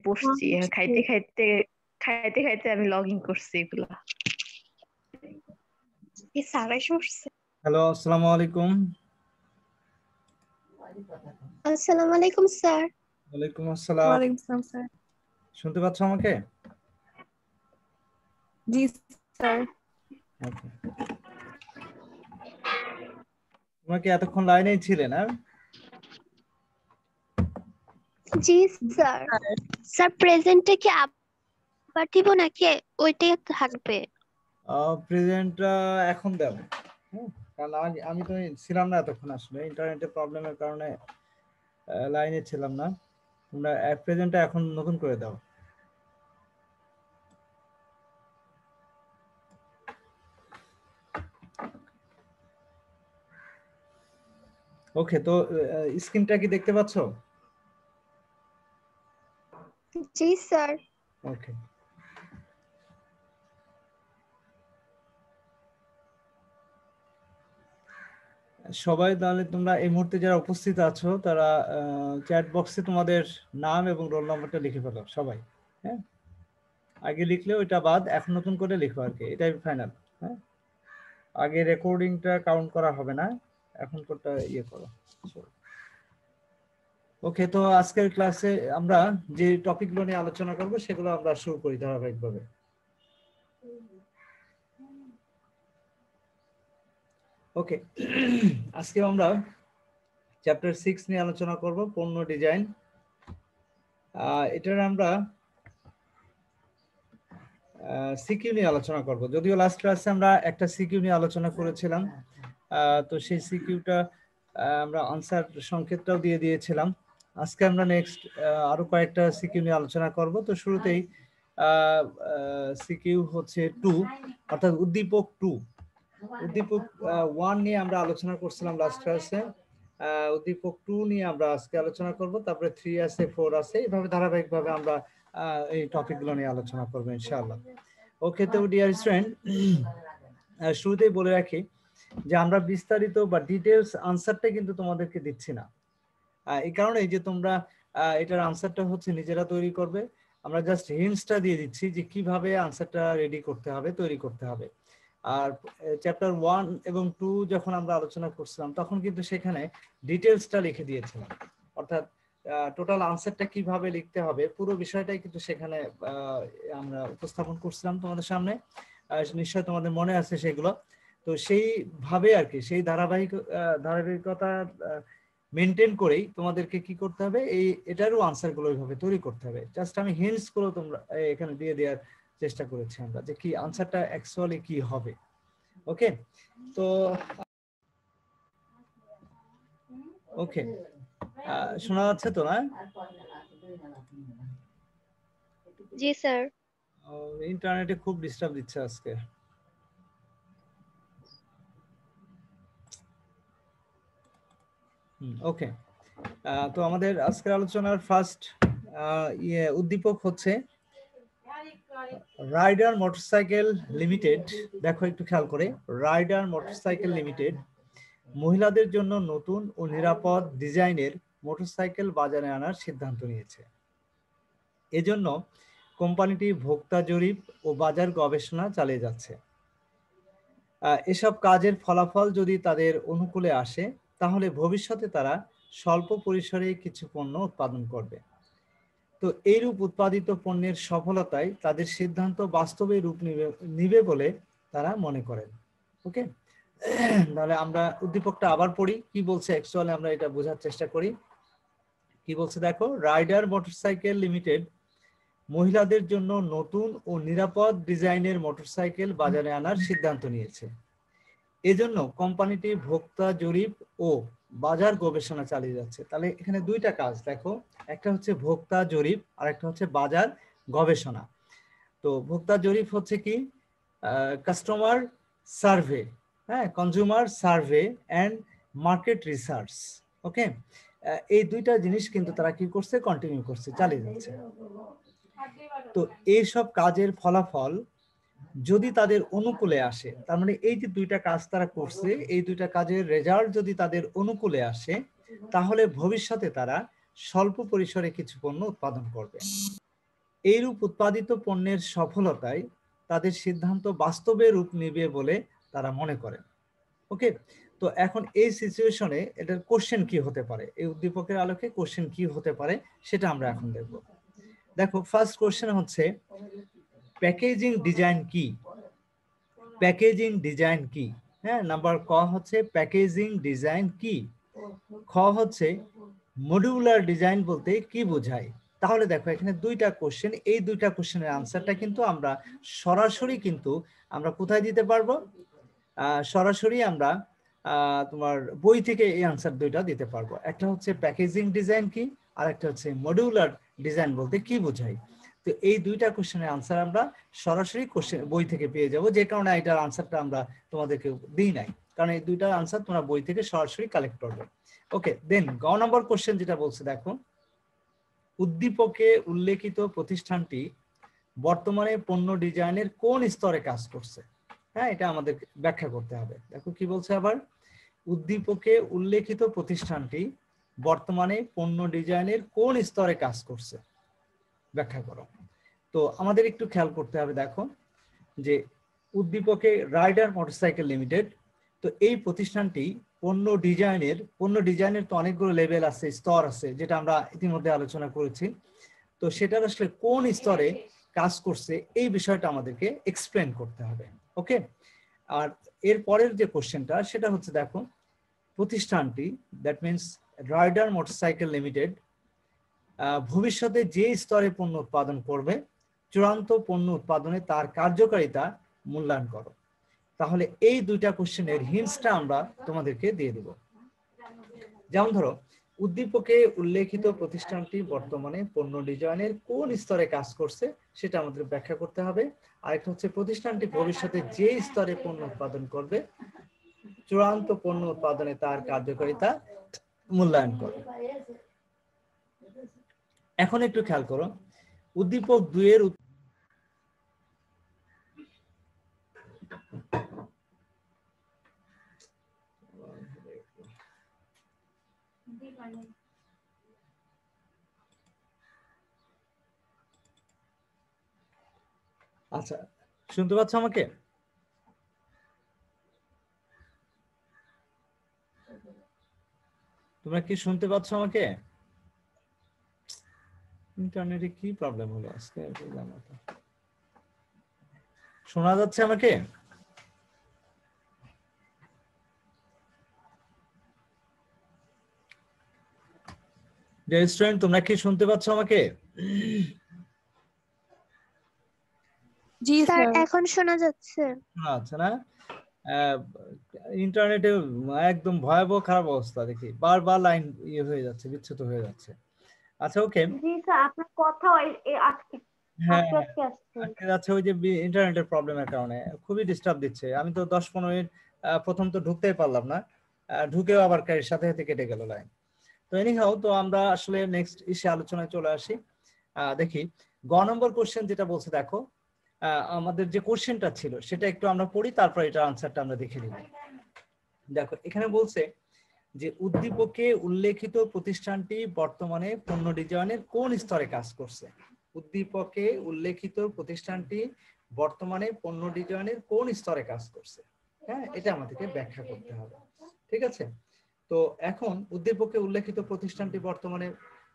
বসছি খাইতে খাইতে খাইতে খাইতে আমি লগ ইন করছি এগুলা। এই স্যার এসে বসছে। হ্যালো, আসসালামু আলাইকুম। আসসালামু আলাইকুম স্যার। ওয়ালাইকুম আসসালাম। ওয়ালাইকুম আসসালাম স্যার। শুনতে পাচ্ছ আমাকে? জি স্যার। ওকে, তোমরা কি এতক্ষণ লাইনেই ছিলে না? জি স্যার। স্যার প্রেজেন্টে কি আবার দিব নাকি ওইটাই থাকবে? প্রেজেন্টটা এখন দাও। কারণ আমি তো ছিলাম না এতক্ষণ, আসলে ইন্টারনেটের প্রবলেমের কারণে লাইনে ছিলাম না। তোমরা প্রেজেন্টটা এখন নতুন করে দাও। ওকে, তো স্ক্রিনটা কি দেখতে পাচ্ছ? জি স্যার। ওকে, সবাই তাহলে তোমরা এই মুহূর্তে যারা উপস্থিত আছো তারা চ্যাট বক্সে তোমাদের নাম এবং রোল নাম্বারটা লিখে ফেলো সবাই। হ্যাঁ, আগে লিখলে ওইটা বাদ, এখন নতুন করে লিখো আর কি, এটাই ফাইনাল। হ্যাঁ, আগে রেকর্ডিংটা কাউন্ট করা হবে না, এখন কোনটা ইয়ে করো। ওকে, তো আজকের ক্লাসে আমরা যে টপিকগুলো নিয়ে আলোচনা করব সেগুলো আমরা শুরু করি ধারাবাহিকভাবে। ওকে, আজকে আমরা চ্যাপ্টার 6 নিয়ে আলোচনা করব, পণ্য ডিজাইন। এটার আমরা সিকিউ নিয়ে আলোচনা করব। যদিও লাস্ট ক্লাসে আমরা একটা সিকিউ নিয়ে আলোচনা করেছিলাম, তো সেই সিকিউটা আমরা আনসার সংকেতটাও দিয়ে দিয়েছিলাম। আজকে আমরা নেক্সট আরো কয়েকটা সিকিউ নিয়ে আলোচনা করব। তো শুরুতেই সিকিউ হচ্ছে 2, অর্থাৎ উদ্দীপক 2। উদ্দীপক 1 নিয়ে আমরা আলোচনা করছিলাম লাস্ট ক্লাসে, উদ্দীপক 2 নিয়ে আমরা আজকে আলোচনা করব। তারপরে 3 আছে, 4 আছে, এইভাবে ধারাবাহিকভাবে আমরা এই টপিকগুলো নিয়ে আলোচনা করব ইনশাআল্লাহ। ওকে, তো ডিয়ার স্টুডেন্ট, শুরুতেই বলে রাখি যে আমরা বিস্তারিত বা ডিটেলস আনসারটা কিন্তু তোমাদেরকে দিচ্ছি না। এই কারণে যে তোমরা এটার আনসারটা হচ্ছে নিজেরা তৈরি করবে। আমরা জাস্ট হিন্টসটা দিয়ে দিচ্ছি যে কিভাবে আনসারটা রেডি করতে হবে, তৈরি করতে হবে। আর চ্যাপ্টার 1 এবং 2 যখন আমরা আলোচনা করছিলাম তখন কিন্তু সেখানে ডিটেলসটা লিখে দিয়েছিলাম, অর্থাৎ টোটাল আনসারটা কিভাবে লিখতে হবে পুরো বিষয়টাই কিন্তু সেখানে আমরা উপস্থাপন করছিলাম তোমাদের সামনে। নিশ্চয় তোমাদের মনে আছে সেগুলো। তো সেইভাবে আর কি, সেই ধারাবাহিকতা মেনটেন করেই তোমাদেরকে কি করতে হবে, এটারও আনসার গুলো এইভাবে তৈরি করতে হবে। জাস্ট আমি হিন্টস গুলো তোমরা এখানে দিয়ে দেওয়ার চেষ্টা করেছি আমরা, যে কি আনসারটা অ্যাকচুয়ালি কি হবে। ওকে, তো ওকে, শোনা যাচ্ছে তো না? জি স্যার। ইন্টারনেটে খুব ডিস্টার্ব দিচ্ছে আজকে। ওকে, তো আমাদের আজকের আলোচনার ফার্স্ট উদ্দীপক হচ্ছে রাইডার মোটরসাইকেল লিমিটেড। দেখো একটু খেয়াল করে, রাইডার মোটরসাইকেল লিমিটেড মহিলাদের জন্য নতুন ও নিরাপদ ডিজাইনের মোটরসাইকেল বাজারে আনার সিদ্ধান্ত নিয়েছে। এজন্য কোম্পানিটি ভোক্তা জরিপ ও বাজার গবেষণা চালিয়ে যাচ্ছে। এসব কাজের ফলাফল যদি তাদের অনুকূলে আসে তাহলে ভবিষ্যতে তারা স্বল্প পরিসরে কিছু পণ্য উৎপাদন করবে। তো এইরূপ উৎপাদিত পণ্যের সফলতায় তাদের সিদ্ধান্ত বাস্তবে রূপ নিবে বলে তারা মনে করেন। ওকে, তাহলে আমরা উদ্দীপকটা আবার পড়ি, কি বলছে অ্যাকচুয়ালি আমরা এটা বোঝার চেষ্টা করি। কি বলছে দেখো, রাইডার মোটরসাইকেল লিমিটেড মহিলাদের জন্য নতুন ও নিরাপদ ডিজাইনের মোটরসাইকেল বাজারে আনার সিদ্ধান্ত নিয়েছে। এজন্য কোম্পানিটি ভোক্তা জরিপ ও বাজার গবেষণা চালিয়ে যাচ্ছে। তাহলে এখানে দুইটা কাজ দেখো, একটা হচ্ছে ভোক্তা জরিপ আর একটা হচ্ছে বাজার গবেষণা। তো ভোক্তা জরিপ হচ্ছে কি, কাস্টমার সার্ভে, হ্যাঁ, consumer survey and market research. Okay, এই দুইটা জিনিস কিন্তু তারা কি করছে, কন্টিনিউ করছে, চালিয়ে যাচ্ছে। তো এইসব কাজের ফলাফল যদি তাদের অনুকূলে আসে, তার মানে এই যে দুইটা কাজ তারা করছে, এই দুইটা কাজের রেজাল্ট যদি তাদের অনুকূলে আসে তাহলে ভবিষ্যতে তারা স্বল্প পরিসরে কিছু পণ্য উৎপাদন করবে। এইরূপ উৎপাদিত পণ্যের সফলতায় তাদের সিদ্ধান্ত বাস্তবে রূপ নেবে বলে তারা মনে করেন। ওকে, তো এখন এই সিচুয়েশনে এটার কোশ্চেন কি হতে পারে, এই উদ্দীপকের আলোকে কোশ্চেন কি হতে পারে সেটা আমরা এখন দেখব। দেখো, ফার্স্ট কোশ্চেন হচ্ছে প্যাকেজিং ডিজাইন কি? প্যাকেজিং ডিজাইন কি? হ্যাঁ, নাম্বার ক হচ্ছে প্যাকেজিং ডিজাইন কি। খ হচ্ছে মডিউলার ডিজাইন বলতে কি বোঝায়? তাহলে দেখো এখানে দুইটা কোশ্চেন, এই দুইটা কোশ্চেনের আনসারটা কিন্তু আমরা সরাসরি কোথায় দিতে পারবো? সরাসরি আমরা তোমার বই থেকে এই আনসার দুইটা দিতে পারবো। একটা হচ্ছে প্যাকেজিং ডিজাইন কি, আর একটা হচ্ছে মডিউলার ডিজাইন বলতে কি বোঝায়। তো এই দুইটা কোশ্চেনের আনসার আমরা সরাসরি কোশ্চেন বই থেকে পেয়ে যাব, যে কারণে এটার আনসারটা আমরা তোমাদেরকে দিই নাই, কারণ এই দুইটার আনসার তোমরা বই থেকে সরাসরি কালেক্ট করবে। ওকে, দেন গ নম্বর কোশ্চেন যেটা বলছে, দেখো উদ্দীপকে উল্লেখিত প্রতিষ্ঠানটি বর্তমানে পণ্য ডিজাইনের কোন স্তরে কাজ করছে? হ্যাঁ, এটা আমাদের ব্যাখ্যা করতে হবে। দেখো কি বলছে আবার, উদ্দীপকে উল্লেখিত প্রতিষ্ঠানটি বর্তমানে পণ্য ডিজাইনের কোন স্তরে কাজ করছে, ব্যাখ্যা করো। তো আমাদের একটু খেয়াল করতে হবে, দেখো যে উদ্দীপকে রাইডার মোটরসাইকেল লিমিটেড, তো এই প্রতিষ্ঠানটি পণ্য ডিজাইনের তো অনেকগুলো লেভেল আছে, স্তর আছে, যেটা আমরা ইতিমধ্যে আলোচনা করেছি। তো সেটার আসলে কোন স্তরে কাজ করছে এই বিষয়টা আমাদেরকে এক্সপ্লেন করতে হবে। ওকে, আর এর পরের যে কোশ্চেনটা সেটা হচ্ছে, দেখো প্রতিষ্ঠানটি, that means Rider Motorcycle Limited, ভবিষ্যতে যে স্তরে পণ্য উৎপাদন করবে, চূড়ান্ত পণ্য উৎপাদনে তার কার্যকারিতা মূল্যায়ন করো। তাহলে এই দুইটা কোশ্চেনের হিন্টসটা আমরা তোমাদেরকে দিয়ে দেব। যেমন ধরো, উদ্দীপকে উল্লেখিত প্রতিষ্ঠানটি বর্তমানে পণ্য ডিজাইনের কোন স্তরে কাজ করছে সেটা আমাদের ব্যাখ্যা করতে হবে। আরেকটা হচ্ছে প্রতিষ্ঠানটি ভবিষ্যতে যে স্তরে পণ্য উৎপাদন করবে, চূড়ান্ত পণ্য উৎপাদনে তার কার্যকারিতা মূল্যায়ন করো। এখন একটু খেয়াল করো, উদ্দীপক 2 এর আচ্ছা, শুনতে পাচ্ছ আমাকে? তোমরা কি শুনতে পাচ্ছ আমাকে? ইন্টারনেটে কি প্রবলেম হলো আজকে, শোনা যাচ্ছে আমাকে? স্টুডেন্ট, তোমরা কি শুনতে পাচ্ছ আমাকে? জি স্যার, স্যার। এখন শোনা যাচ্ছে। আচ্ছা, না ইন্টারনেটে একদম ভয়াবহ খারাপ অবস্থা, দেখি বারবার লাইন ইয়ে হয়ে যাচ্ছে, বিচ্যুত হয়ে যাচ্ছে। আচ্ছা, ওকে। জি স্যার, আপনার কথা আটকে হ্যাঁ, আটকে আসছে। আটকে যাচ্ছে, ওই যে ইন্টারনেটের প্রবলেমের কারণে খুবই ডিস্টার্ব দিচ্ছে। আমি তো 10-15 মিনিট প্রথম তো ঢুকতেই পারলাম না, ঢুকেও আবার সাথে সাথে কেটে গেল লাইন। তো এনিহাও, তো আমরা আসলে নেক্সট ইসে আলোচনায় চলে আসি। দেখি গ নম্বর কোশ্চেন যেটা বলছে, দেখো আমাদের যে কোশ্চেনটা ছিল সেটা একটু আমরা পড়ি, তারপর এটা আনসারটা আমরা দেখে নিব। দেখো এখানে বলছে যে উদ্দীপকে উল্লেখিত প্রতিষ্ঠানটি বর্তমানে পণ্য ডিজাইনের কোন স্তরে কাজ করছে। উদ্দীপকে উল্লেখিত প্রতিষ্ঠানটি বর্তমানে পণ্য ডিজাইনের কোন স্তরে কাজ করছে, হ্যাঁ, এটা আমাদেরকে ব্যাখ্যা করতে হবে। ঠিক আছে, তো এখন উদ্দীপকে উল্লেখিত প্রতিষ্ঠানটি বর্তমানে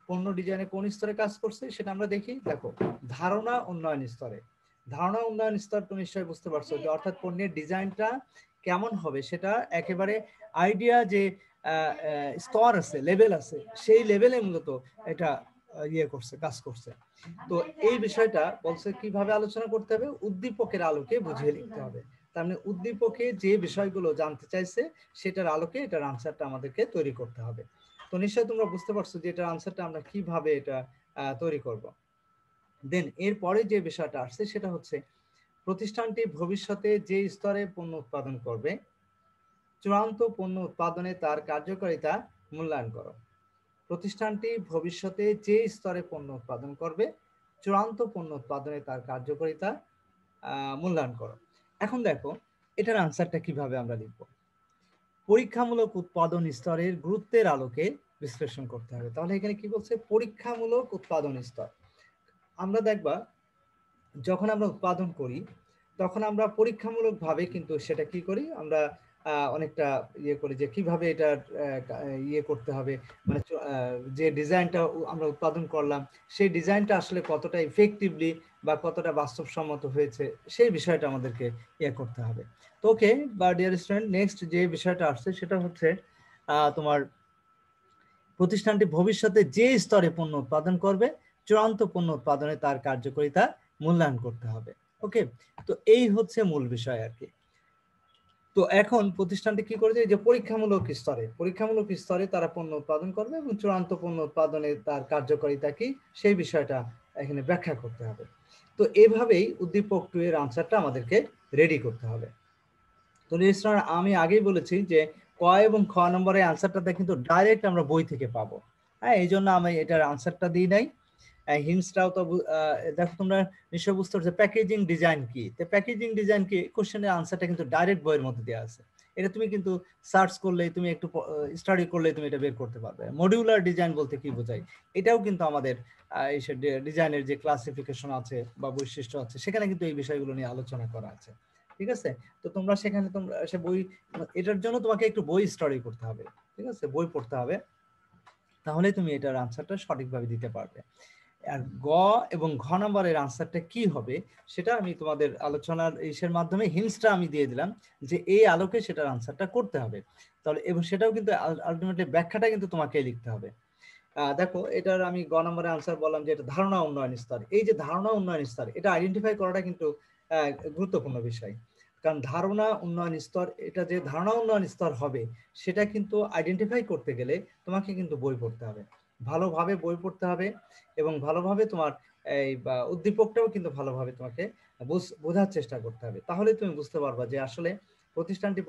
পণ্য ডিজাইনে কোন স্তরে কাজ করছে সেটা আমরা দেখি। দেখো, ধারণা উন্নয়ন স্তরে। ধারণা উন্নয়ন স্তর তো নিশ্চয়ই বুঝতে পারছো, যে অর্থাৎ পণ্যের ডিজাইনটা কেমন হবে সেটা একেবারে আইডিয়া যে স্তর আছে, লেভেল আছে, সেই লেভেলে মূলত এটা ইয়ে করছে, কাজ করছে। তো এই বিষয়টা বলছে কিভাবে আলোচনা করতে হবে, উদ্দীপকের আলোকে বুঝিয়ে লিখতে হবে। তার মানে উদ্দীপকে যে বিষয়গুলো জানতে চাইছে সেটার আলোকে এটার আনসারটা আমাদেরকে তৈরি করতে হবে। তো নিশ্চয়ই তোমরা বুঝতে পারছো যে এটার আনসারটা আমরা কিভাবে এটা তৈরি করব। দেন এরপরে যে বিষয়টা আসছে সেটা হচ্ছে, প্রতিষ্ঠানটি ভবিষ্যতে যে স্তরে পণ্য উৎপাদন করবে, চূড়ান্ত পণ্য উৎপাদনে তার কার্যকারিতা মূল্যায়ন করো। প্রতিষ্ঠানটি ভবিষ্যতে যে স্তরে পণ্য উৎপাদন করবে, চূড়ান্ত পণ্য উৎপাদনে তার কার্যকারিতা মূল্যায়ন করো। এখন দেখো এটার আনসারটা কিভাবে আমরা লিখব। পরীক্ষামূলক উৎপাদন স্তরের গুরুত্বের আলোকে বিশ্লেষণ করতে হবে। তাহলে এখানে কি বলছে, পরীক্ষামূলক উৎপাদন স্তর। আমরা দেখবা যখন আমরা উৎপাদন করি তখন আমরা পরীক্ষামূলকভাবে কিন্তু সেটা কি করি, আমরা অনেকটা ইয়ে করি যে কিভাবে এটা ইয়ে করতে হবে, মানে যে ডিজাইনটা আমরা উৎপাদন করলাম সেই ডিজাইনটা আসলে কতটা ইফেক্টিভলি বা কতটা বাস্তবসম্মত হয়েছে সেই বিষয়টা আমাদেরকে ইয়ে করতে হবে। তো ওকে বা ডিয়ার স্টুডেন্ট, নেক্সট যে বিষয়টা আসছে সেটা হচ্ছে তোমার প্রতিষ্ঠানটি ভবিষ্যতে যে স্তরে পণ্য উৎপাদন করবে চূড়ান্ত পণ্য উৎপাদনে তার কার্যকারিতা মূল্যায়ন করতে হবে। ওকে, তো এই হচ্ছে মূল বিষয় আর কি। তো এখন প্রতিষ্ঠানটি কি করেছে, যে পরীক্ষামূলক স্তরে তারা পণ্য উৎপাদন করবে এবং চূড়ান্ত পণ্য উৎপাদনে তার কার্যকারিতা কি সেই বিষয়টা এখানে ব্যাখ্যা করতে হবে। তো এভাবেই উদ্দীপক 2 এর আনসারটা আমাদেরকে রেডি করতে হবে। তো আমি আগেই বলেছি যে ক এবং খ নম্বরের আনসারটা কিন্তু ডাইরেক্ট আমরা বই থেকে পাবো। হ্যাঁ, এই জন্য আমি এটার আনসারটা দিই নাই। হিন্টসটাও তো দেখো তোমরা নিশ্চয়ই বুঝতে পারছো প্যাকেজিং ডিজাইন কি। তো প্যাকেজিং ডিজাইন কি কোশ্চেনের আনসারটা কিন্তু ডাইরেক্ট বইয়ের মধ্যে দেওয়া আছে। এটা তুমি কিন্তু সার্চ করলেই, তুমি একটু স্টাডি করলেই তুমি এটা বের করতে পারবে। মডিউলার ডিজাইন বলতে কি বোঝায় এটাও কিন্তু আমাদের এই ডিজাইনের যে ক্লাসিফিকেশন আছে বা বৈশিষ্ট্য আছে সেখানে কিন্তু এই বিষয়গুলো নিয়ে আলোচনা করা আছে। ঠিক আছে, তো তোমরা সেখানে তোমরা সে বই, এটার জন্য তোমাকে একটু বই স্টাডি করতে হবে। ঠিক আছে, বই পড়তে হবে, তাহলে তুমি এটার আনসারটা সঠিকভাবে দিতে পারবে। আর গ এবং ঘ নম্বরের আনসারটা কি হবে সেটা আমি তোমাদের আলোচনার ইসের মাধ্যমে হিন্টসটা আমি দিয়ে দিলাম যে এই আলোকে সেটার আনসারটা করতে হবে। তাহলে এবং সেটাও কিন্তু আলটিমেটলি ব্যাখ্যাটা কিন্তু তোমাকে লিখতে হবে। দেখো এটার আমি গ নম্বরের আনসার বললাম যে এটা ধারণা উন্নয়ন স্তর। এই যে ধারণা উন্নয়ন স্তর এটা আইডেন্টিফাই করাটা কিন্তু গুরুত্বপূর্ণ বিষয়, কারণ ধারণা উন্নয়ন স্তর, এটা যে ধারণা উন্নয়ন স্তর হবে সেটা কিন্তু আইডেন্টিফাই করতে গেলে তোমাকে কিন্তু বই পড়তে হবে, ভালোভাবে বই পড়তে হবে এবং ভালোভাবে তোমার এই উদ্দীপকটাও কিন্তু ভালোভাবে তোমাকে বোঝার চেষ্টা করতে হবে। তাহলে তুমি বুঝতে পারবা যে আসলে প্রতিষ্ঠানটি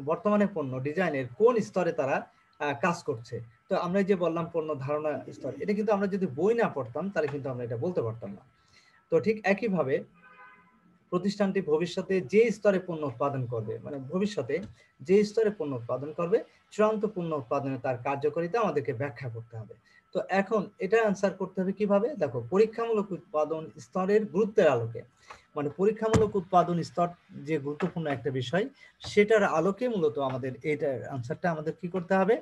বর্তমানে পণ্য ডিজাইনের কোন স্তরে তারা কাজ করছে। তো আমরা যে বললাম পণ্য ধারণা স্তর, এটা কিন্তু আমরা যদি বই না পড়তাম তাহলে কিন্তু আমরা এটা বলতে পারতাম না। তো ঠিক একইভাবে প্রতিষ্ঠানটি ভবিষ্যতে যে স্তরে পণ্য উৎপাদন করবে, মানে ভবিষ্যতে যে স্তরে পণ্য উৎপাদন করবে চূড়ান্ত পণ্য উৎপাদনে তার কার্যকারিতা আমাদেরকে ব্যাখ্যা করতে হবে। তো এখন এটা আনসার করতে হবে কিভাবে, দেখো পরীক্ষামূলক উৎপাদন স্তরের গুরুত্বের আলোকে, মানে পরীক্ষামূলক উৎপাদন স্তর যে গুরুত্বপূর্ণ একটা বিষয় সেটার আলোকে মূলত আমাদের এটার আনসারটা আমাদের কি করতে হবে,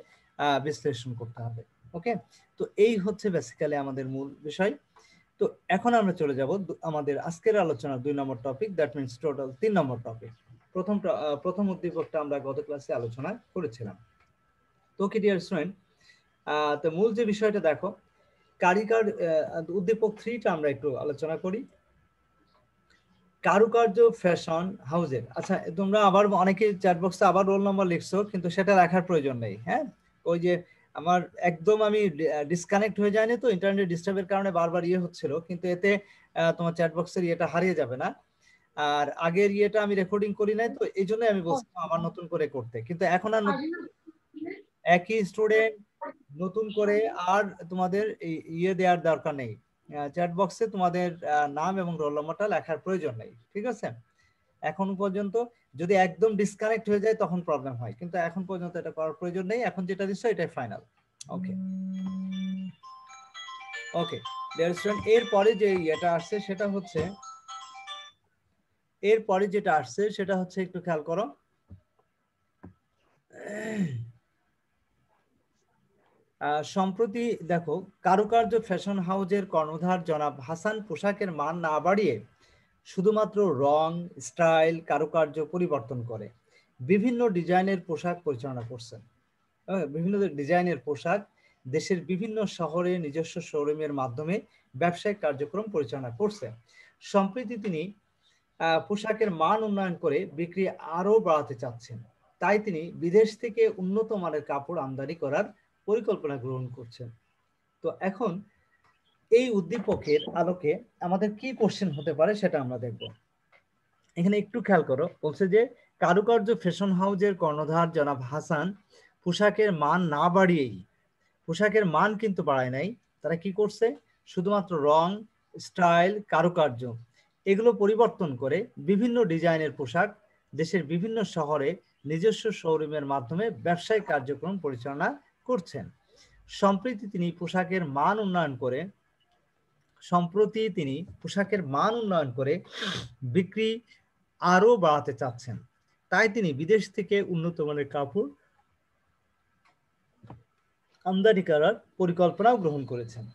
বিশ্লেষণ করতে হবে। ওকে, তো এই হচ্ছে বেসিক্যালি আমাদের মূল বিষয়। তো এখন আমরা চলে যাব আমাদের আজকের আলোচনার 2 নম্বর টপিক, দ্যাট মিন্স টোটাল 3 নম্বর টপিক। প্রথম উদ্দীপকটা আমরা গত ক্লাসে আলোচনা করেছিলাম। তো কি ডিয়ার স্টুডেন্ট, তো মূল যে বিষয়টা দেখো কারিগর উদ্দীপক 3টা আমরা একটু আলোচনা করি। কারুকার্য ফ্যাশন হাউজের, আচ্ছা তোমরা আবার অনেকে চ্যাট বক্সে আবার রোল নাম্বার লিখছো কিন্তু সেটা লেখার প্রয়োজন নেই। হ্যাঁ, ওই যে আমার একদম আমি ডিসকানেক্ট হয়ে যায়নি তো, ইন্টারনেট ডিস্টার্বের কারণে বারবার ইয়ে হচ্ছিল, কিন্তু এতে তোমার চ্যাট বক্সের ইয়েটা হারিয়ে যাবে না। আর আগের ইয়েটা আমি রেকর্ডিং করি নাই তো এই জন্য আমি বলছিলাম আবার নতুন করে করতে, কিন্তু এখন আর একই স্টুডেন্ট নতুন করে আর তোমাদের ইয়ে দেওয়ার দরকার নেই, চ্যাট বক্সে তোমাদের নাম এবং রোল নম্বরটা লেখার প্রয়োজন নেই। ঠিক আছে, এখন পর্যন্ত যদি একদম ডিসকানেক্ট হয়ে যায় তখন প্রবলেম হয়, কিন্তু এখন পর্যন্ত এটা করার প্রয়োজন নেই। এখন যেটা দিচ্ছ এটাই ফাইনাল। ওকে ওকে ডিয়ার স্টুডেন্ট, এরপরে যে এটা আসছে সেটা হচ্ছে, এরপরে যেটা আসছে সেটা হচ্ছে একটু খেয়াল করো। সম্প্রতি দেখো কারুকার্য ফ্যাশন হাউজের কর্ণধার জনাব হাসান পোশাকের মান না বাড়িয়ে শুধুমাত্র রং, স্টাইল, কারুকার্য পরিবর্তন করে বিভিন্ন ডিজাইনের পোশাক পরিচালনা করছেন। বিভিন্ন ডিজাইনের পোশাক দেশের বিভিন্ন শহরে নিজস্ব শোরুমের মাধ্যমে ব্যবসায়িক কার্যক্রম পরিচালনা করছেন। সম্প্রতি তিনি পোশাকের মান উন্নয়ন করে বিক্রি আরো বাড়াতে চাচ্ছেন, তাই তিনি বিদেশ থেকে উন্নত মানের কাপড় আমদানি করার পরিকল্পনা গ্রহণ করছেন। তো এখন এই উদ্দীপকের আলোকে আমাদের কি কোশ্চেন হতে পারে সেটা আমরা দেখব। এখানে একটু খেয়াল করো, বলছে যে কারুকার্য ফ্যাশন হাউজের কর্ণধার জনাব হাসান পোশাকের মান না বাড়িয়েই, পোশাকের মান কিন্তু বাড়ায় নাই, তারা কি করছে শুধুমাত্র রং, স্টাইল, কারুকার্য এগুলো পরিবর্তন করে বিভিন্ন ডিজাইনের পোশাক দেশের বিভিন্ন শহরে নিজস্ব শোরুমের মাধ্যমে ব্যবসায়িক কার্যক্রম পরিচালনা করছেন। সম্প্রতি তিনি পোশাকের মান উন্নয়ন করে সম্প্রতি তিনি পোশাকের মান উন্নয়ন করে বিক্রি আরো বাড়াতে চাচ্ছেন, তাই তিনি বিদেশ থেকে উন্নত মানের কাপড় আমদানি করার পরিকল্পনাও গ্রহণ করেছেন।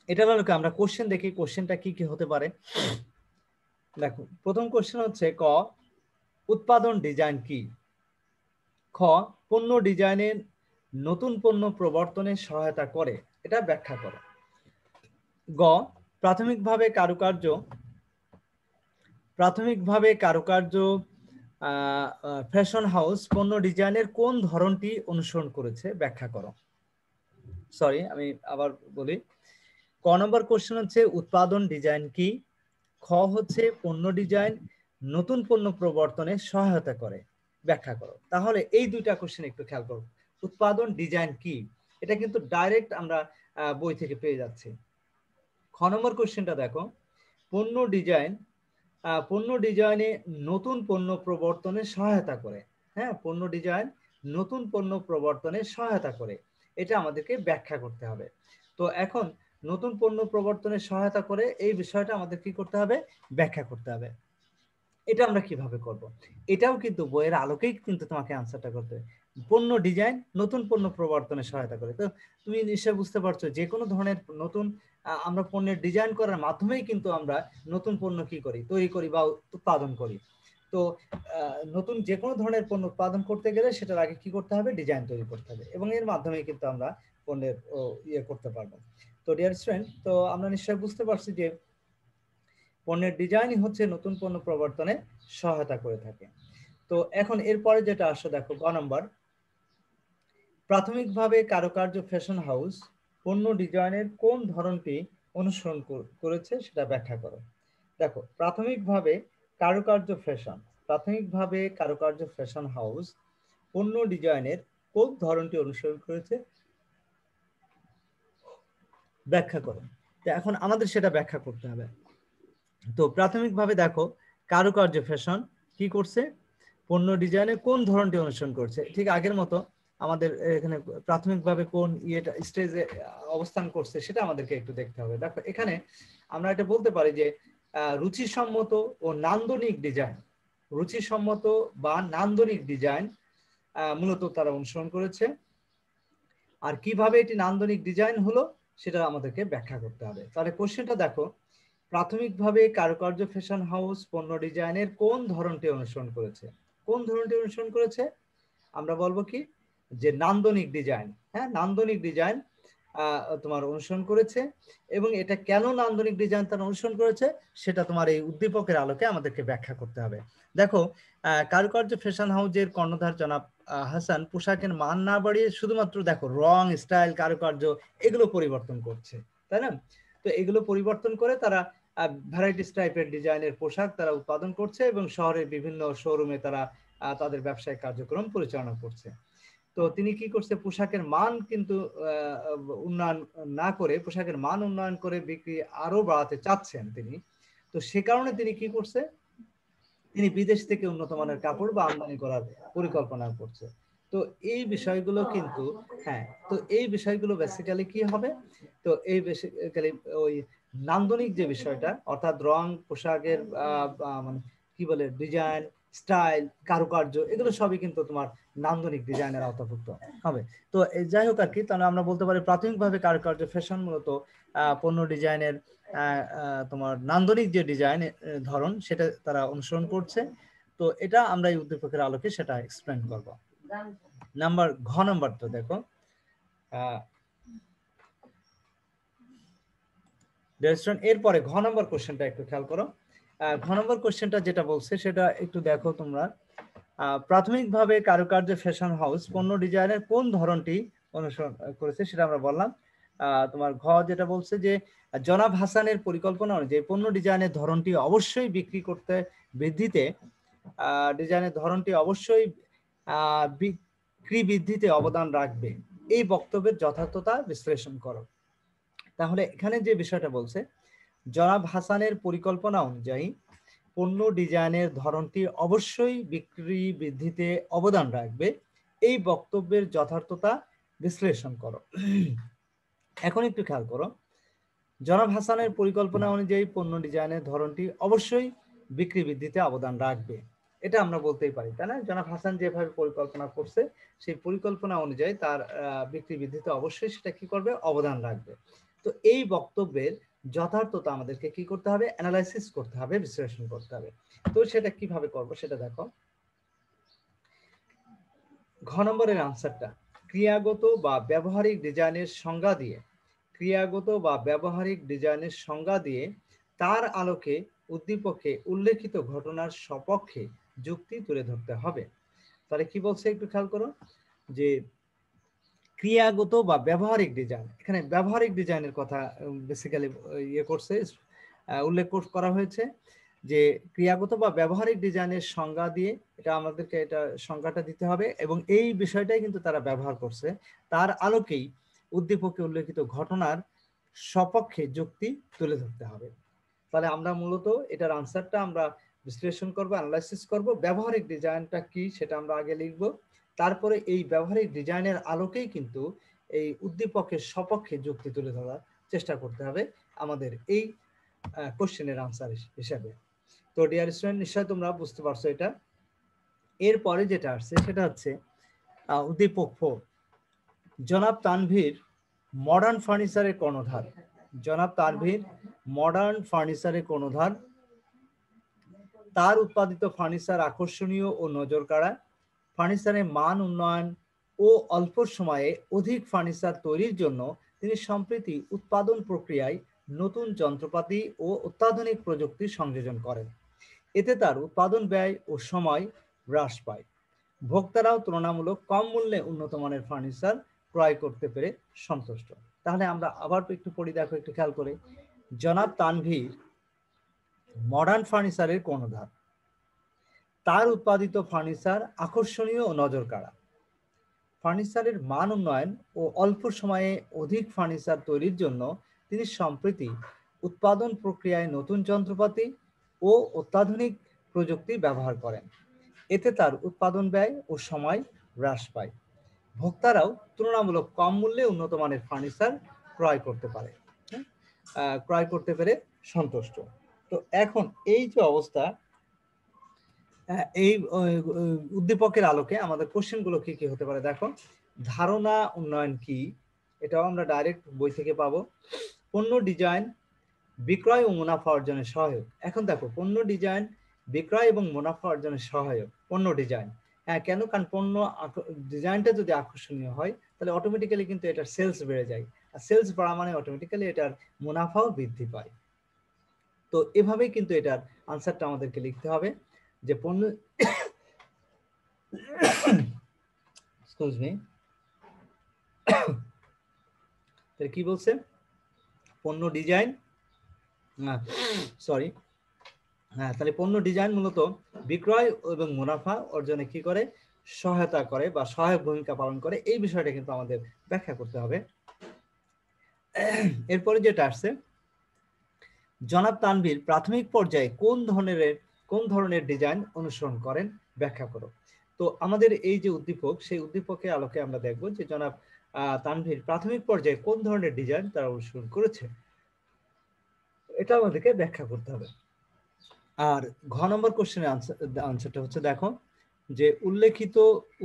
এটা হলো কি, আমরা কোশ্চেন দেখি কোশ্চেনটা কি কি হতে পারে। দেখো প্রথম কোশ্চেন হচ্ছে ক, উৎপাদন ডিজাইন কি? খ, পণ্য ডিজাইনের নতুন পণ্য প্রবর্তনে সহায়তা করে, এটা ব্যাখ্যা করো। গ, প্রাথমিকভাবে কারুকার্য ফ্যাশন হাউস পণ্য ডিজাইনের কোন ধরনটি অনুসরণ করেছে, ব্যাখ্যা করো। সরি, আমি আবার বলি। ক নম্বর কোশ্চেন হচ্ছে উৎপাদন ডিজাইন কি? খ হচ্ছে পণ্য ডিজাইন নতুন পণ্য প্রবর্তনে সহায়তা করে, ব্যাখ্যা করো। তাহলে এই দুইটা কোশ্চেন একটু খেয়াল করো। উৎপাদন ডিজাইন কি, এটা কিন্তু ডাইরেক্ট আমরা বই থেকে পেয়ে যাচ্ছি। খ নম্বর কোশ্চেনটা দেখো, পণ্য ডিজাইনে নতুন পণ্য প্রবর্তনে সহায়তা করে। হ্যাঁ, পণ্য ডিজাইন নতুন পণ্য প্রবর্তনে সহায়তা করে, এটা আমাদেরকে ব্যাখ্যা করতে হবে। তো এখন নতুন পণ্য প্রবর্তনে সহায়তা করে এই বিষয়টা আমাদের কি করতে হবে, ব্যাখ্যা করতে হবে। এটা আমরা কিভাবে করব, এটাও কিন্তু বইয়ের আলোকেই কিন্তু তোমাকে আনসারটা করতে হবে। পণ্য ডিজাইন নতুন পণ্য প্রবর্তনে সহায়তা করে, তো তুমি নিশ্চয়ই বুঝতে পারছো যে কোনো ধরনের নতুন আমরা পণ্যের ডিজাইন করার মাধ্যমেই কিন্তু আমরা নতুন পণ্য কি করি, তৈরি করি বা উৎপাদন করি। তো নতুন যে কোনো ধরনের পণ্য উৎপাদন করতে গেলে সেটার আগে কি করতে হবে, ডিজাইন তৈরি করতে হবে, এবং এর মাধ্যমে কিন্তু আমরা পণ্যের ইয়ে করতে পারবো। তো ডিয়ার স্টুডেন্ট, তো আমরা নিশ্চয়ই বুঝতে পারছি যে পণ্যের ডিজাইনই হচ্ছে নতুন পণ্য প্রবর্তনে সহায়তা করে থাকে। তো এখন এরপরে যেটা আসো দেখো, গ নম্বর, প্রাথমিকভাবে কারুকার্য ফ্যাশন হাউস পণ্য ডিজাইনের কোন ধরনটি অনুসরণ করেছে, সেটা ব্যাখ্যা করো। দেখো প্রাথমিকভাবে কারুকার্য ফ্যাশন হাউস পণ্য ডিজাইনের কোন ধরনটি অনুসরণ করেছে, ব্যাখ্যা করো। তো এখন আমাদের সেটা ব্যাখ্যা করতে হবে। তো প্রাথমিকভাবে দেখো কারুকার্য ফ্যাশন কি করছে, পণ্য ডিজাইনে কোন ধরনটি অনুসরণ করছে। ঠিক আগের মতো আমাদের এখানে প্রাথমিকভাবে কোন ইয়েটা স্টেজে অবস্থান করছে সেটা আমাদেরকে একটু দেখতে হবে। দেখো এখানে আমরা এটা বলতে পারি যে রুচিসম্মত ও নান্দনিক ডিজাইন মূলত তারা অনুসরণ করেছে। আর কিভাবে এটি নান্দনিক ডিজাইন হলো সেটা আমাদেরকে ব্যাখ্যা করতে হবে। তাহলে কোশ্চেনটা দেখো, প্রাথমিকভাবে কারুকার্য ফ্যাশন হাউস পণ্য ডিজাইনের কোন ধরনটি অনুসরণ করেছে, আমরা বলবো কি যে নান্দনিক ডিজাইন। হ্যাঁ, নান্দনিক ডিজাইন তোমার অনুসরণ করেছে, এবং এটা কেন নান্দনিক ডিজাইন তারা অনুসরণ করেছে সেটা তোমার এই উদ্দীপকের আলোকে আমাদেরকে ব্যাখ্যা করতে হবে। দেখো কারুকার্য ফ্যাশন হাউসের কর্ণধার জনাব হাসান পোশাকের মান না বাড়িয়ে শুধুমাত্র দেখো রং, স্টাইল, কারুকার্য এগুলো পরিবর্তন করছে, তাই না? তো এগুলো পরিবর্তন করে তারা ভ্যারাইটিস টাইপের ডিজাইনের পোশাক তারা উৎপাদন করছে, এবং শহরের বিভিন্ন শোরুমে তারা তাদের ব্যবসায়িক কার্যক্রম পরিচালনা করছে। তো তিনি কি করছে, পোশাকের মান কিন্তু উন্নয়ন করে বিক্রি আরো বাড়াতে চাচ্ছেন তিনি। তো সে কারণে তিনি কি করছে, তিনি বিদেশ থেকে উন্নত মানের কাপড় বা আমদানি করার পরিকল্পনা করছে। তো এই বিষয়গুলো কিন্তু এই বিষয়গুলো বেসিক্যালি কি হবে, তো এই বেসিক্যালি ওই নান্দনিক যে বিষয়টা, অর্থাৎ রং, পোশাকের মানে কি বলে ডিজাইন, স্টাইল, কারুকার্য, এগুলো সবই কিন্তু তোমার নান্দনিক ডিজাইনের আওতাভুক্ত হবে। তো যাই হোক আর কি, তাহলে আমরা বলতে পারি প্রাথমিকভাবে কারুকার্য ফ্যাশন মূলত পণ্য ডিজাইনের তোমার নান্দনিক যে ডিজাইন ধরন সেটা তারা অনুসরণ করছে। তো এটা আমরা এই উদ্দীপকের আলোকে সেটা এক্সপ্লেন করব। ঘ নাম্বার, তো দেখো এরপরে ঘ নম্বর কোশ্চেনটা একটু খেয়াল করো। ঘ নম্বর কোশ্চেনটা যেটা বলছে সেটা একটু দেখো তোমরা। প্রাথমিকভাবে কারুকার্য ফ্যাশন হাউস পণ্য ডিজাইনের কোন ধরনটি অনুসরণ করেছে সেটা আমরা বললাম। তোমার ঘ যেটা বলছে যে জনাব হাসানের পরিকল্পনা অনুযায়ী পণ্য ডিজাইনের ধরনটি অবশ্যই বিক্রি বৃদ্ধিতে অবদান রাখবে, এই বক্তব্যের যথার্থতা বিশ্লেষণ করো। তাহলে এখানে যে বিষয়টা বলছে, জনাব হাসানের পরিকল্পনা অনুযায়ী পণ্য ডিজাইনের ধরনটি অবশ্যই বিক্রি বৃদ্ধিতে অবদান রাখবে, এই বক্তব্যের যথার্থতা বিশ্লেষণ করো। এখন একটু খেয়াল করো, জনাব হাসানের পরিকল্পনা অনুযায়ী পণ্য ডিজাইনের ধরনটি অবশ্যই বিক্রি বৃদ্ধিতে অবদান রাখবে, এটা আমরা বলতেই পারি, তাই না? জনাব হাসান যেভাবে পরিকল্পনা করছে সেই পরিকল্পনা অনুযায়ী তার বিক্রি বৃদ্ধিতে অবশ্যই সেটা কি করবে, অবদান রাখবে। তো এই বক্তব্যের যথার্থতা আমাদেরকে কি করতে হবে, অ্যানালাইসিস করতে হবে, বিশ্লেষণ করতে হবে। তো সেটা কিভাবে করব সেটা দেখো। ঘ নম্বরের আনসারটা, ক্রিয়াগত বা ব্যবহারিক ডিজাইনের সংজ্ঞা দিয়ে, ক্রিয়াগত বা ব্যবহারিক ডিজাইনের সংজ্ঞা দিয়ে তার আলোকে উদ্দীপকে উল্লেখিত ঘটনার সপক্ষে যুক্তি তুলে ধরতে হবে। তাহলে কি বলছে একটু খেয়াল করো, যে ক্রিয়াগত বা ব্যবহারিক ডিজাইন, এখানে ব্যবহারিক ডিজাইনের কথা বেসিক্যালি করছে, উল্লেখ করা হয়েছে যে ক্রিয়াগত বা ব্যবহারিক ডিজাইনের সংজ্ঞা দিয়ে এটা আমাদেরকে এটা সংজ্ঞাটা দিতে হবে, এবং এই বিষয়টাই কিন্তু তারা ব্যবহার করছে, তার আলোকেই উদ্দীপকে উল্লেখিত ঘটনার সপক্ষে যুক্তি তুলে ধরতে হবে। তাহলে আমরা মূলত এটার আনসারটা আমরা বিশ্লেষণ করব, অ্যানালাইসিস করব, ব্যবহারিক ডিজাইনটা কি সেটা আমরা আগে লিখব, তারপরে এই ব্যবহারিক ডিজাইনের আলোকেই কিন্তু এই উদ্দীপকের সপক্ষে যুক্তি তুলে ধরার চেষ্টা করতে হবে আমাদের এই কোশ্চেনের আনসার হিসাবে। তো ডিয়ার স্টুডেন্ট, নিশ্চয়ই তোমরা বুঝতে পারছো এটা। এরপরে যেটা আসছে সেটা হচ্ছে উদ্দীপক 4, জনাব তানভীর মডার্ন ফার্নিচারের কর্ণধার। জনাব তানভীর মডার্ন ফার্নিচারের কর্ণধার, তার উৎপাদিত ফার্নিচার আকর্ষণীয় ও নজর কাড়া, ফার্নিচারের মান উন্নয়ন ও অল্প সময়ে অধিক ফার্নিচার তৈরির জন্য তিনি সম্প্রতি উৎপাদন প্রক্রিয়ায় নতুন যন্ত্রপাতি ও অত্যাধুনিক প্রযুক্তি সংযোজন করেন। এতে তার উৎপাদন ব্যয় ও সময় হ্রাস পায়। ভোক্তারাও তুলনামূলক কম মূল্যে উন্নত মানের ফার্নিচার ক্রয় করতে পেরে সন্তুষ্ট। তাহলে আমরা আবার একটু পড়ি, দেখো একটু খেয়াল করে। জনাব তানভীর মডার্ন ফার্নিচারের কর্ণধার, তার উৎপাদিত ফার্নিচার আকর্ষণীয় ও নজর কাড়া, ফার্নিচারের মান উন্নয়ন ও অল্প সময়ে অধিক ফার্নিচার তৈরির জন্য তিনি সম্প্রতি উৎপাদন প্রক্রিয়ায় নতুন যন্ত্রপাতি ও অত্যাধুনিক প্রযুক্তি ব্যবহার করেন। এতে তার উৎপাদন ব্যয় ও সময় হ্রাস পায়। ভোক্তারাও তুলনামূলক কম মূল্যে উন্নত মানের ফার্নিচার ক্রয় করতে পেরে সন্তুষ্ট। তো এখন এই যে অবস্থা, এই উদ্দীপকের আলোকে আমাদের কোশ্চেন গুলো কি কি হতে পারে দেখো। ধারণা উন্নয়ন কি, এটাও আমরা ডাইরেক্ট বই থেকে পাবো। পণ্য ডিজাইন বিক্রয় ও মুনাফা অর্জনের সহায়ক। এখন দেখো, পণ্য ডিজাইন বিক্রয় এবং মুনাফা অর্জনের সহায়ক পণ্য ডিজাইন। হ্যাঁ, কেন? কারণ পণ্য ডিজাইনটা যদি আকর্ষণীয় হয় তাহলে অটোমেটিক্যালি কিন্তু এটার সেলস বেড়ে যায়, আর সেলস বাড়া মানে অটোমেটিক্যালি এটার মুনাফাও বৃদ্ধি পায়। তো এভাবেই কিন্তু এটার আনসারটা আমাদেরকে লিখতে হবে যে পণ্য এক্সকিউজ মি, কি বলছে, পণ্য ডিজাইন, সরি, হ্যাঁ, তাহলে পণ্য ডিজাইন মূলত বিক্রয় এবং মুনাফা অর্জনে কি করে, সহায়তা করে বা সহায়ক ভূমিকা পালন করে, এই বিষয়টা কিন্তু আমাদের ব্যাখ্যা করতে হবে। এরপরে যেটা আসছে, জনাব তানভীর প্রাথমিক পর্যায়ে কোন ধরনের ডিজাইন অনুসরণ করেন, ব্যাখ্যা করো। তো আমাদের এই যে উদ্দীপক, সেই উদ্দীপকের আলোকে আমরা দেখব যে জনাব তানভীর প্রাথমিক পর্যায়ে কোন ধরনের ডিজাইন তারা অনুসরণ করেছে, এটা আমাদেরকে ব্যাখ্যা করতে হবে। আর ঘ নম্বর কোশ্চেনের আনসারটা হচ্ছে দেখো, যে উল্লেখিত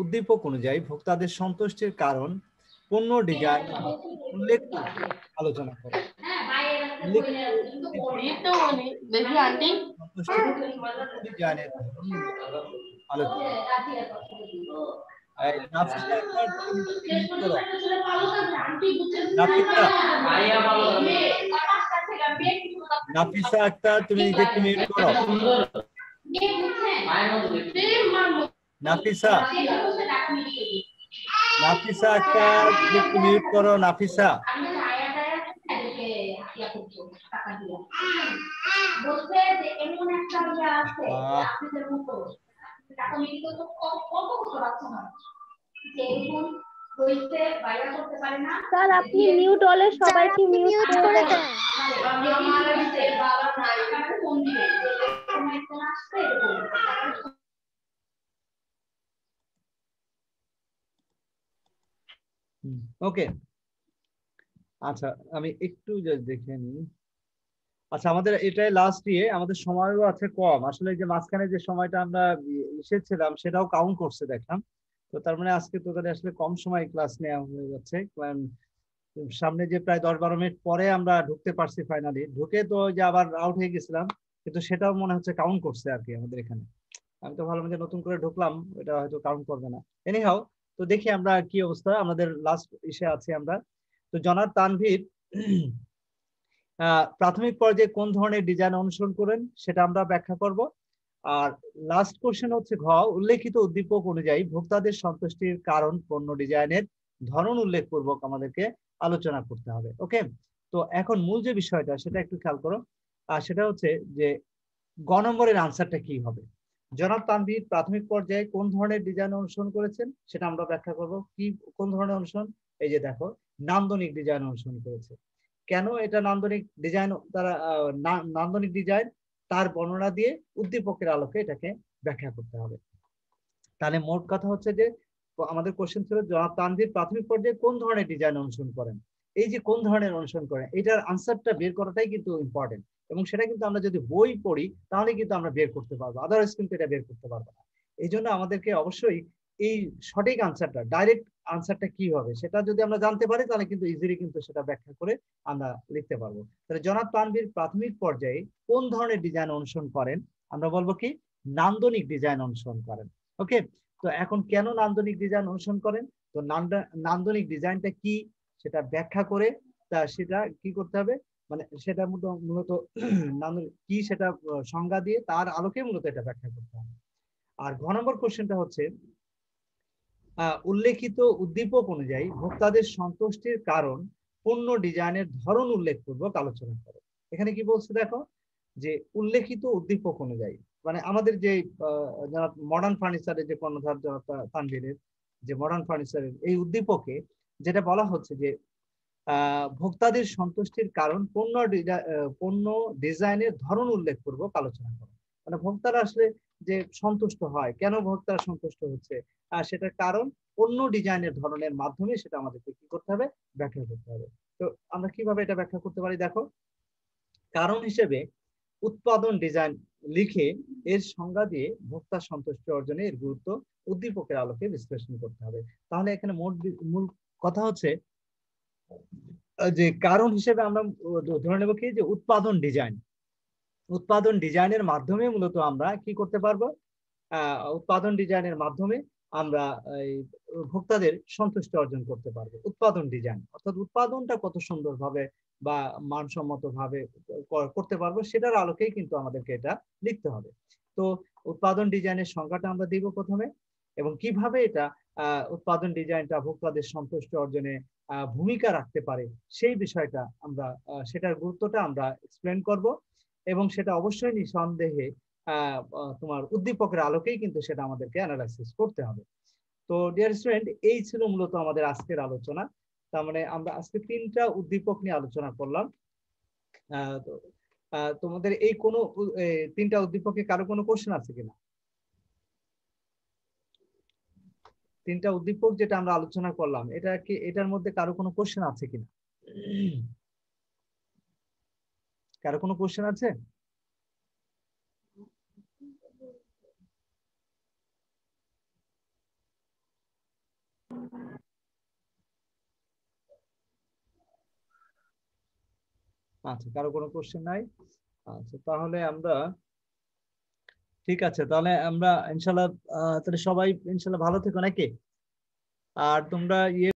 উদ্দীপক অনুযায়ী ভোক্তাদের সন্তুষ্টির কারণ পণ্য ডিজাইন উল্লেখ আলোচনা করো। নাফিসা আক্তার, তুমি নিজেকে মিউট করো। নাফিসা আক্তার, নিজেকে মিউট করো। নাফিসা, স্যার আপনি মিউট হলে সবাইকে মিউট করে দেন। ওকে, আচ্ছা আমি একটু জাস্ট দেখে নিই। আচ্ছা আমাদের এটাই লাস্ট ইয়ে, আমাদের সময়ও আছে কম আসলে, যে মাঝখানে যে সময়টা আমরা এসেছিলাম সেটাও কাউন্ট করছে দেখলাম। তো তার মানে আজকে তোদের আসলে কম সময় ক্লাস নেওয়া হয়ে যাচ্ছে, কারণ সামনে যে প্রায় 10-12 মিনিট পরে আমরা ঢুকতে পারছি, ফাইনালি ঢুকে তো যে আবার আউট হয়ে গেছিলাম, কিন্তু সেটাও মনে হচ্ছে কাউন্ট করছে আর কি আমাদের এখানে। আমি তো ভাবলাম যে নতুন করে ঢুকলাম, এটা হয়তো কাউন্ট করবে না। এনিহাও, তো দেখি আমরা কি অবস্থা, আমাদের লাস্ট ইসে আছি আমরা। তো জনাব তানভীর প্রাথমিক পর্যায়ে কোন ধরনের ডিজাইন অনুসরণ করেন সেটা আমরা ব্যাখ্যা করব। আর লাস্ট কোশ্চেন হচ্ছে ঘ, উল্লেখিত উদ্দীপক অনুযায়ী ভোক্তাদের সন্তুষ্টির কারণ পণ্য ডিজাইনের ধরন উল্লেখপূর্বক আমাদেরকে আলোচনা করতে হবে। ওকে, তো এখন মূল যে বিষয়টা সেটা একটু খেয়াল করো, আর সেটা হচ্ছে যে গ নম্বরের আনসারটা কি হবে। জনাব তানভীর প্রাথমিক পর্যায়ে কোন ধরনের ডিজাইন অনুসরণ করেছেন সেটা আমরা ব্যাখ্যা করব। কি কোন ধরনের অনুসরণ? এই যে দেখো, নান্দনিক ডিজাইন অনুসরণ করেছে। কেন এটা নান্দনিক ডিজাইন, তারা নান্দনিক ডিজাইন তার বর্ণনা দিয়ে উদ্দীপকের আলোকে এটাকে ব্যাখ্যা করতে হবে। তাহলে মোট কথা হচ্ছে যে আমাদের কোশ্চেন ছিল জনাব তানভীর প্রাথমিক পর্যায়ে কোন ধরনের ডিজাইন অনুসরণ করেন। এই যে কোন ধরনের অনুসরণ করেন, এটার আনসারটা বের করাটাই কিন্তু ইম্পর্টেন্ট, এবং সেটা কিন্তু আমরা যদি বই পড়ি তাহলে কিন্তু আমরা বের করতে পারবো, আদারওয়াইজ কিন্তু এটা বের করতে পারবো না। এই জন্য আমাদেরকে অবশ্যই এই সঠিক আনসারটা, ডাইরেক্ট আনসারটা কি হবে সেটা যদি আমরা জানতে পারি তাহলে কিন্তু ইজিলি কিন্তু সেটা ব্যাখ্যা করে আমরা লিখতে পারবো। তাহলে জনাব তানভীর প্রাথমিক পর্যায়ে কোন ধরনের ডিজাইন অনুসরণ করেন, আমরা বলবো কি নান্দনিক ডিজাইন অনুসরণ করেন। ওকে, তো এখন কেন নান্দনিক ডিজাইন অনুসরণ করেন, তো নান্দনিক ডিজাইনটা কি সেটা ব্যাখ্যা করে তা সেটা কি করতে হবে, মানে সেটা মূলত নান্দনিক কি সেটা সংজ্ঞা দিয়ে তার আলোকে মূলত এটা ব্যাখ্যা করতে হবে। আর ঘ নম্বর কোশ্চেনটা হচ্ছে উল্লেখিত উদ্দীপক অনুযায়ী ভোক্তাদের সন্তুষ্টির কারণ পণ্য ডিজাইনের ধরন উল্লেখপূর্বক আলোচনা করে। এখানে কি বলছে দেখো, যে উল্লেখিত উদ্দীপক অনুযায়ী, মানে আমাদের যে মডার্ন ফার্নিচারের যে কর্ণধার তানভীরের যে মডার্ন ফার্নিচারের এই উদ্দীপকে যেটা বলা হচ্ছে যে ভোক্তাদের সন্তুষ্টির কারণ পণ্য ডিজাইনের ধরন উল্লেখপূর্বক আলোচনা করে। মানে ভোক্তারা আসলে যে সন্তুষ্ট হয়, কেন ভোক্তারা সন্তুষ্ট হচ্ছে, সেটার কারণ পণ্য ডিজাইনের ধরনের মাধ্যমে সেটা আমাদেরকে কি করতে হবে, ব্যাখ্যা করতে হবে। তো আমরা কিভাবে এটা ব্যাখ্যা করতে পারি দেখো, কারণ হিসেবে উৎপাদন ডিজাইন লিখে এর সংজ্ঞা দিয়ে ভোক্তা সন্তুষ্টি অর্জনে এর গুরুত্ব উদ্দীপকের আলোকে বিশ্লেষণ করতে হবে। তাহলে এখানে মূল কথা হচ্ছে যে কারণ হিসেবে আমরা ধরে নেব কি, যে উৎপাদন ডিজাইনের মাধ্যমে মূলত আমরা কি করতে পারবো, উৎপাদন ডিজাইনের মাধ্যমে আমরা ভোক্তাদের সন্তুষ্টি অর্জন করতে পারবো। উৎপাদন ডিজাইন অর্থাৎ উৎপাদনটা কত সুন্দরভাবে বা মানসম্মত ভাবে করতে পারবো সেটার আলোকেই কিন্তু আমাদেরকে এটা লিখতে হবে। তো উৎপাদন ডিজাইনের সংজ্ঞাটা আমরা দিব প্রথমে, এবং কিভাবে এটা উৎপাদন ডিজাইনটা ভোক্তাদের সন্তুষ্টি অর্জনে ভূমিকা রাখতে পারে সেই বিষয়টা আমরা, সেটার গুরুত্বটা আমরা এক্সপ্লেন করব, এবং সেটা অবশ্যই নিঃসন্দেহে তোমার উদ্দীপকের আলোকেই কিন্তু সেটা আমাদেরকে অ্যানালাইসিস করতে হবে। তো ডিয়ার স্টুডেন্ট, এই ছিল মূলত আমাদের আজকের আলোচনা। তার মানে আমরা আজকে 3টা উদ্দীপক নিয়ে আলোচনা করলাম। তোমাদের এই কোন 3টা উদ্দীপকে কারো কোনো কোশ্চেন আছে কিনা? 3টা উদ্দীপক যেটা আমরা আলোচনা করলাম, এটা কি এটার মধ্যে কারো কোনো কোশ্চেন আছে কিনা? কারো কোনো কোশ্চেন আছে? আচ্ছা, কারো কোনো কোশ্চেন নাই। আচ্ছা, তাহলে আমরা ঠিক আছে, তাহলে আমরা ইনশাল্লাহ তাহলে সবাই ইনশাল্লাহ ভালো থেকো নাকি। আর তোমরা